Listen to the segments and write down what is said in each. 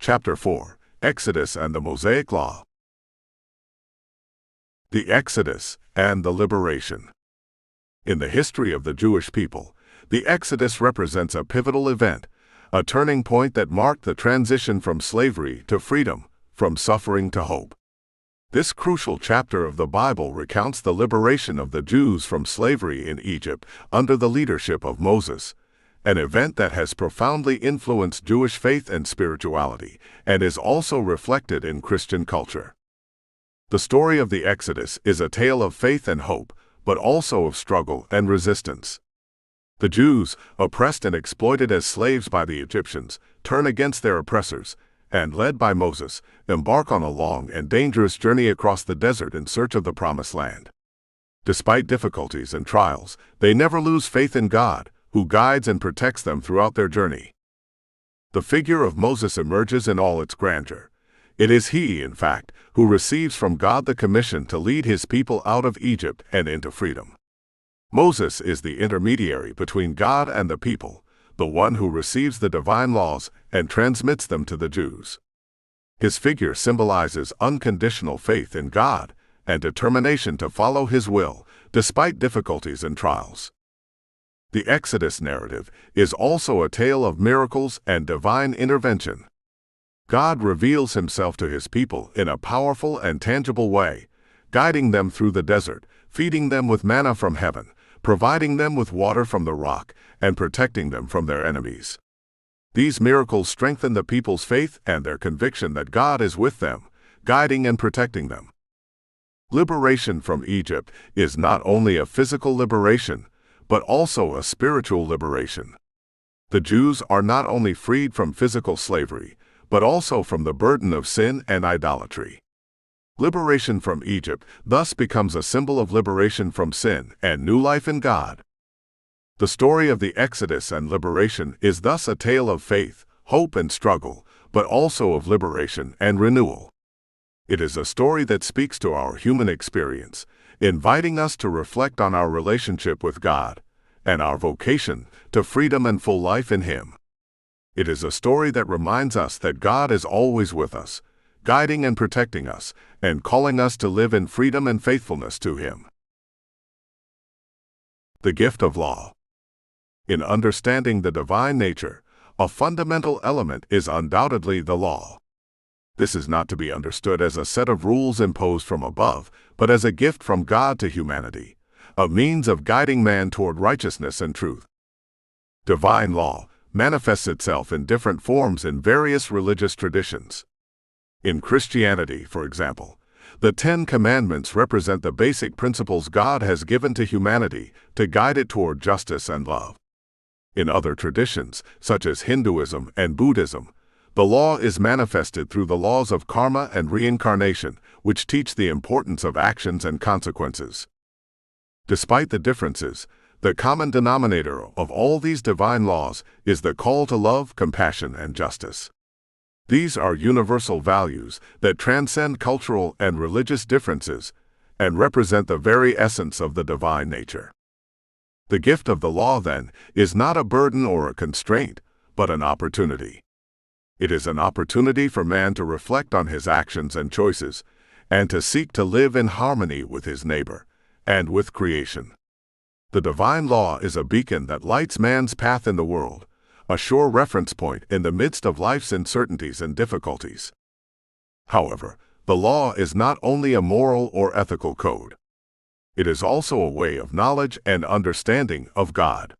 Chapter 4, Exodus and the Mosaic Law. The Exodus and the Liberation. In the history of the Jewish people, the Exodus represents a pivotal event, a turning point that marked the transition from slavery to freedom, from suffering to hope. This crucial chapter of the Bible recounts the liberation of the Jews from slavery in Egypt under the leadership of Moses, an event that has profoundly influenced Jewish faith and spirituality, and is also reflected in Christian culture. The story of the Exodus is a tale of faith and hope, but also of struggle and resistance. The Jews, oppressed and exploited as slaves by the Egyptians, turn against their oppressors, and, led by Moses, embark on a long and dangerous journey across the desert in search of the Promised Land. Despite difficulties and trials, they never lose faith in God, who guides and protects them throughout their journey. The figure of Moses emerges in all its grandeur. It is he, in fact, who receives from God the commission to lead his people out of Egypt and into freedom. Moses is the intermediary between God and the people, the one who receives the divine laws and transmits them to the Jews. His figure symbolizes unconditional faith in God and determination to follow his will, despite difficulties and trials. The Exodus narrative is also a tale of miracles and divine intervention. God reveals himself to his people in a powerful and tangible way, guiding them through the desert, feeding them with manna from heaven, providing them with water from the rock, and protecting them from their enemies. These miracles strengthen the people's faith and their conviction that God is with them, guiding and protecting them. Liberation from Egypt is not only a physical liberation, but also a spiritual liberation. The Jews are not only freed from physical slavery, but also from the burden of sin and idolatry. Liberation from Egypt thus becomes a symbol of liberation from sin and new life in God. The story of the Exodus and liberation is thus a tale of faith, hope, and struggle, but also of liberation and renewal. It is a story that speaks to our human experience, inviting us to reflect on our relationship with God and our vocation to freedom and full life in Him. It is a story that reminds us that God is always with us, guiding and protecting us, and calling us to live in freedom and faithfulness to Him. The gift of law. In understanding the divine nature, a fundamental element is undoubtedly the law. This is not to be understood as a set of rules imposed from above, but as a gift from God to humanity, a means of guiding man toward righteousness and truth. Divine law manifests itself in different forms in various religious traditions. In Christianity, for example, the Ten Commandments represent the basic principles God has given to humanity to guide it toward justice and love. In other traditions, such as Hinduism and Buddhism, the law is manifested through the laws of karma and reincarnation, which teach the importance of actions and consequences. Despite the differences, the common denominator of all these divine laws is the call to love, compassion, and justice. These are universal values that transcend cultural and religious differences and represent the very essence of the divine nature. The gift of the law, then, is not a burden or a constraint, but an opportunity. It is an opportunity for man to reflect on his actions and choices, and to seek to live in harmony with his neighbor and with creation. The divine law is a beacon that lights man's path in the world, a sure reference point in the midst of life's uncertainties and difficulties. However, the law is not only a moral or ethical code. It is also a way of knowledge and understanding of God.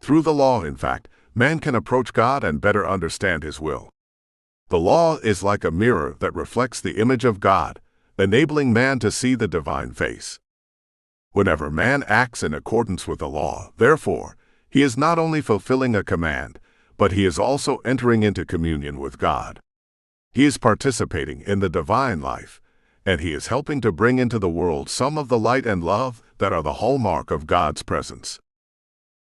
Through the law, in fact, man can approach God and better understand His will. The law is like a mirror that reflects the image of God, enabling man to see the divine face. Whenever man acts in accordance with the law, therefore, he is not only fulfilling a command, but he is also entering into communion with God. He is participating in the divine life, and he is helping to bring into the world some of the light and love that are the hallmark of God's presence.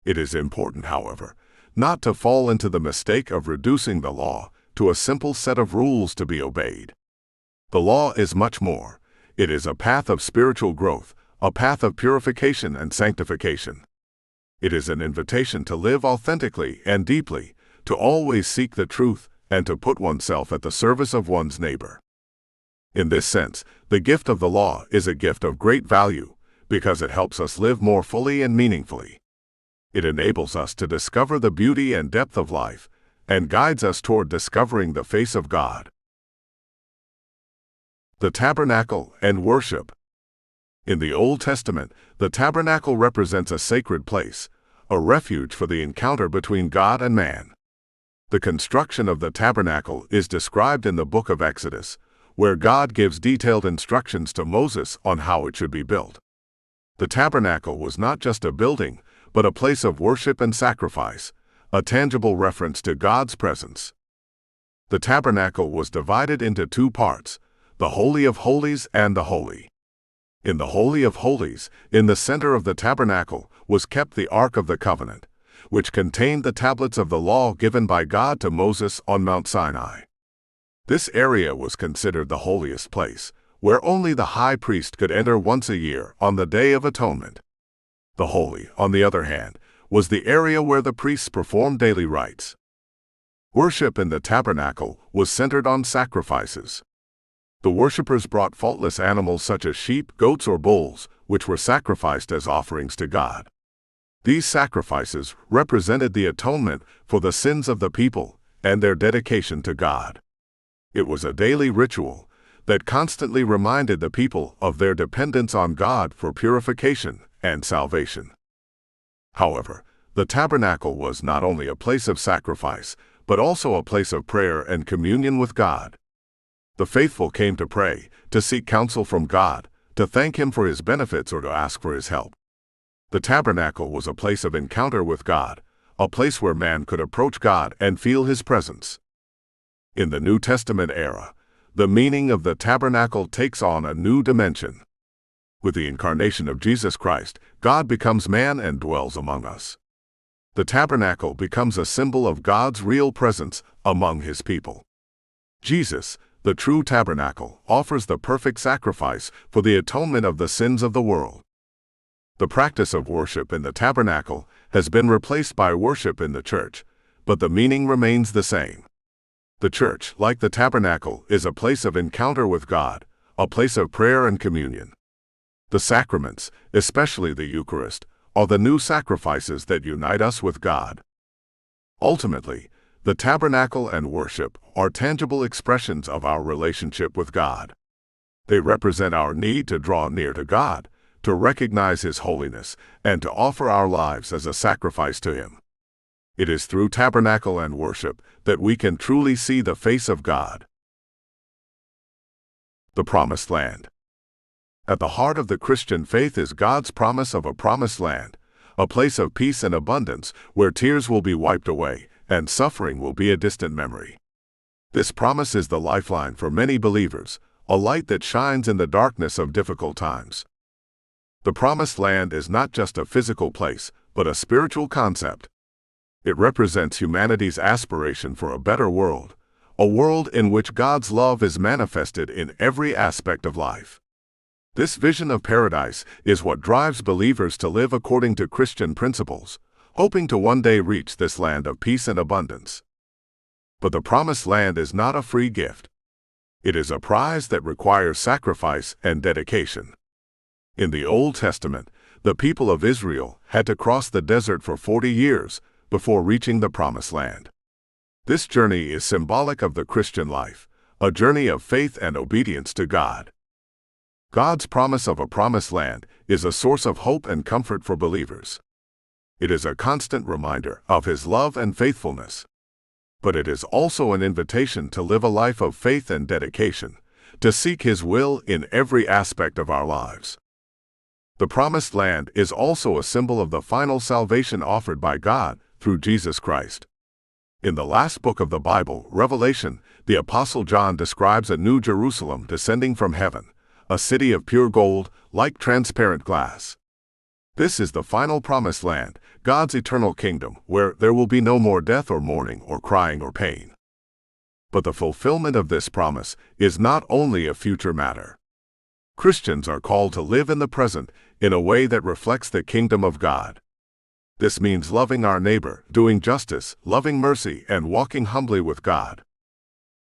It is important, however, not to fall into the mistake of reducing the law to a simple set of rules to be obeyed. The law is much more. It is a path of spiritual growth, a path of purification and sanctification. It is an invitation to live authentically and deeply, to always seek the truth and to put oneself at the service of one's neighbor. In this sense, the gift of the law is a gift of great value because it helps us live more fully and meaningfully. It enables us to discover the beauty and depth of life and guides us toward discovering the face of God. The tabernacle and worship. In the Old Testament, the tabernacle represents a sacred place, a refuge for the encounter between God and man. The construction of the tabernacle is described in the book of Exodus, where God gives detailed instructions to Moses on how it should be built. The tabernacle was not just a building, but a place of worship and sacrifice, a tangible reference to God's presence. The tabernacle was divided into two parts, the Holy of Holies and the Holy. In the Holy of Holies, in the center of the tabernacle, was kept the Ark of the Covenant, which contained the tablets of the law given by God to Moses on Mount Sinai. This area was considered the holiest place, where only the high priest could enter once a year on the Day of Atonement. The Holy, on the other hand, was the area where the priests performed daily rites. Worship in the tabernacle was centered on sacrifices. The worshippers brought faultless animals such as sheep, goats, or bulls, which were sacrificed as offerings to God. These sacrifices represented the atonement for the sins of the people and their dedication to God. It was a daily ritual that constantly reminded the people of their dependence on God for purification and salvation. However, the tabernacle was not only a place of sacrifice, but also a place of prayer and communion with God. The faithful came to pray, to seek counsel from God, to thank Him for His benefits, or to ask for His help. The tabernacle was a place of encounter with God, a place where man could approach God and feel His presence. In the New Testament era, the meaning of the tabernacle takes on a new dimension. With the incarnation of Jesus Christ, God becomes man and dwells among us. The tabernacle becomes a symbol of God's real presence among His people. Jesus, the true tabernacle, offers the perfect sacrifice for the atonement of the sins of the world. The practice of worship in the tabernacle has been replaced by worship in the church, but the meaning remains the same. The church, like the tabernacle, is a place of encounter with God, a place of prayer and communion. The sacraments, especially the Eucharist, are the new sacrifices that unite us with God. Ultimately, the tabernacle and worship are tangible expressions of our relationship with God. They represent our need to draw near to God, to recognize His holiness, and to offer our lives as a sacrifice to Him. It is through tabernacle and worship that we can truly see the face of God. The Promised Land. At the heart of the Christian faith is God's promise of a promised land, a place of peace and abundance where tears will be wiped away and suffering will be a distant memory. This promise is the lifeline for many believers, a light that shines in the darkness of difficult times. The Promised Land is not just a physical place, but a spiritual concept. It represents humanity's aspiration for a better world, a world in which God's love is manifested in every aspect of life. This vision of paradise is what drives believers to live according to Christian principles, hoping to one day reach this land of peace and abundance. But the Promised Land is not a free gift. It is a prize that requires sacrifice and dedication. In the Old Testament, the people of Israel had to cross the desert for 40 years before reaching the Promised Land. This journey is symbolic of the Christian life, a journey of faith and obedience to God. God's promise of a promised land is a source of hope and comfort for believers. It is a constant reminder of His love and faithfulness. But it is also an invitation to live a life of faith and dedication, to seek His will in every aspect of our lives. The Promised Land is also a symbol of the final salvation offered by God through Jesus Christ. In the last book of the Bible, Revelation, the Apostle John describes a new Jerusalem descending from heaven, a city of pure gold, like transparent glass. This is the final Promised Land, God's eternal kingdom, where there will be no more death or mourning or crying or pain. But the fulfillment of this promise is not only a future matter. Christians are called to live in the present in a way that reflects the kingdom of God. This means loving our neighbor, doing justice, loving mercy, and walking humbly with God.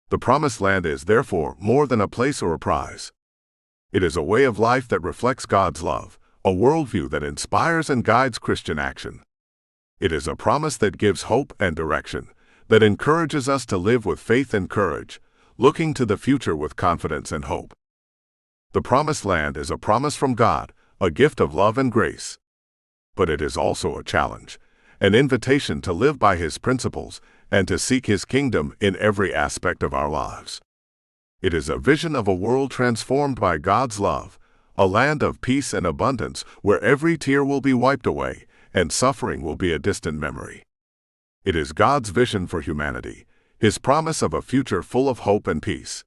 The Promised Land is therefore more than a place or a prize. It is a way of life that reflects God's love, a worldview that inspires and guides Christian action. It is a promise that gives hope and direction, that encourages us to live with faith and courage, looking to the future with confidence and hope. The Promised Land is a promise from God, a gift of love and grace. But it is also a challenge, an invitation to live by His principles and to seek His kingdom in every aspect of our lives. It is a vision of a world transformed by God's love, a land of peace and abundance where every tear will be wiped away and suffering will be a distant memory. It is God's vision for humanity, His promise of a future full of hope and peace.